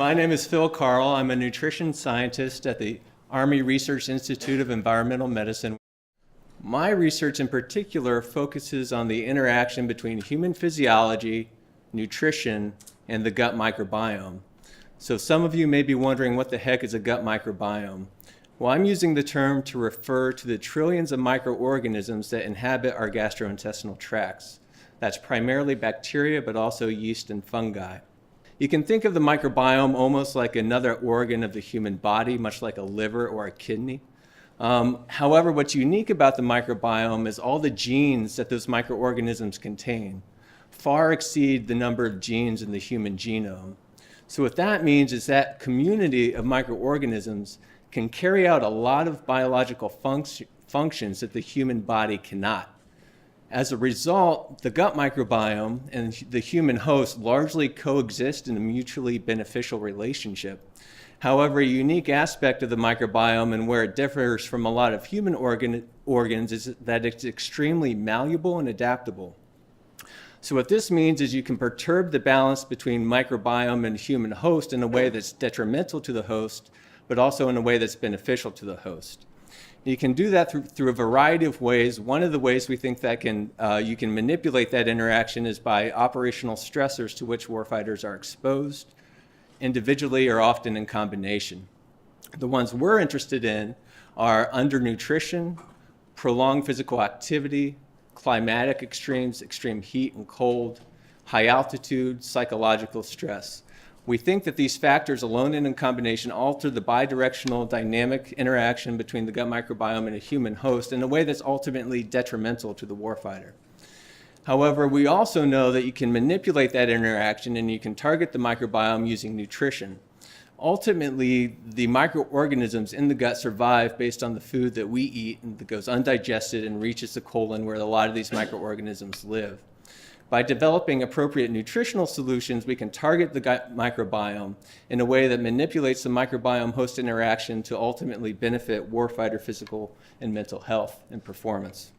My name is Phil Carl. I'm a nutrition scientist at the Army Research Institute of Environmental Medicine. My research in particular focuses on the interaction between human physiology, nutrition, and the gut microbiome. So some of you may be wondering, what the heck is a gut microbiome? Well, I'm using the term to refer to the trillions of microorganisms that inhabit our gastrointestinal tracts. That's primarily bacteria, but also yeast and fungi. You can think of the microbiome almost like another organ of the human body, much like a liver or a kidney. However, what's unique about the microbiome is all the genes that those microorganisms contain far exceed the number of genes in the human genome. So what that means is that community of microorganisms can carry out a lot of biological functions that the human body cannot. As a result, the gut microbiome and the human host largely coexist in a mutually beneficial relationship. However, a unique aspect of the microbiome and where it differs from a lot of human organs is that it's extremely malleable and adaptable. So what this means is you can perturb the balance between microbiome and human host in a way that's detrimental to the host, but also in a way that's beneficial to the host. You can do that through a variety of ways. One of the ways we think that you can manipulate that interaction is by operational stressors to which warfighters are exposed, individually or often in combination. The ones we're interested in are undernutrition, prolonged physical activity, climatic extremes, extreme heat and cold, high altitude, psychological stress. We think that these factors alone and in combination alter the bidirectional dynamic interaction between the gut microbiome and a human host in a way that's ultimately detrimental to the warfighter. However, we also know that you can manipulate that interaction and you can target the microbiome using nutrition. Ultimately, the microorganisms in the gut survive based on the food that we eat and that goes undigested and reaches the colon where a lot of these microorganisms live. By developing appropriate nutritional solutions, we can target the gut microbiome in a way that manipulates the microbiome-host interaction to ultimately benefit warfighter physical and mental health and performance.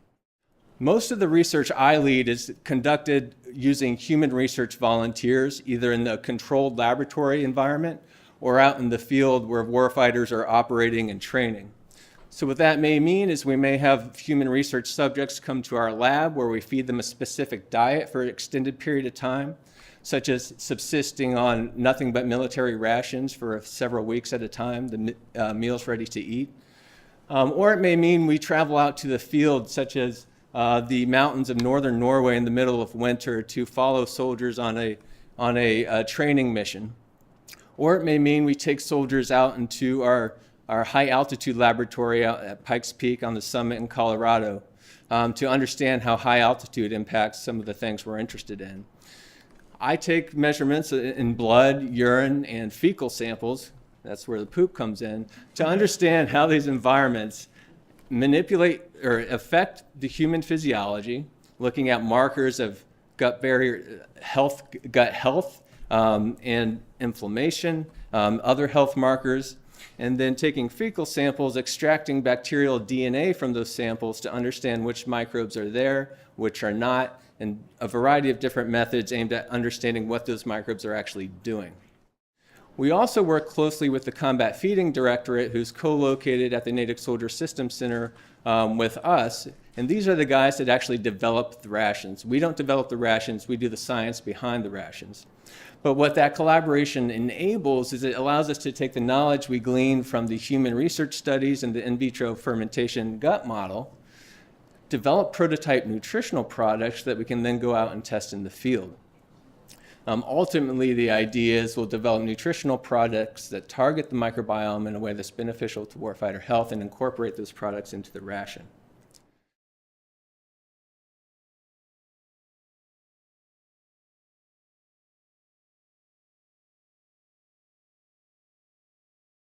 Most of the research I lead is conducted using human research volunteers, either in the controlled laboratory environment or out in the field where warfighters are operating and training. So what that may mean is we may have human research subjects come to our lab where we feed them a specific diet for an extended period of time, such as subsisting on nothing but military rations for several weeks at a time, the meals ready to eat. Or it may mean we travel out to the field, such as the mountains of northern Norway in the middle of winter to follow soldiers on a training mission. Or it may mean we take soldiers out into our high altitude laboratory out at Pikes Peak on the summit in Colorado to understand how high altitude impacts some of the things we're interested in. I take measurements in blood, urine, and fecal samples, that's where the poop comes in, to understand how these environments manipulate or affect the human physiology, looking at markers of gut health and inflammation, other health markers, and then taking fecal samples, extracting bacterial DNA from those samples to understand which microbes are there, which are not, and a variety of different methods aimed at understanding what those microbes are actually doing. We also work closely with the Combat Feeding Directorate, who's co-located at the Native Soldier Systems Center with us, and these are the guys that actually develop the rations. We don't develop the rations, we do the science behind the rations. But what that collaboration enables is it allows us to take the knowledge we glean from the human research studies and the in vitro fermentation gut model, develop prototype nutritional products that we can then go out and test in the field. Ultimately, the idea is we'll develop nutritional products that target the microbiome in a way that's beneficial to warfighter health and incorporate those products into the ration.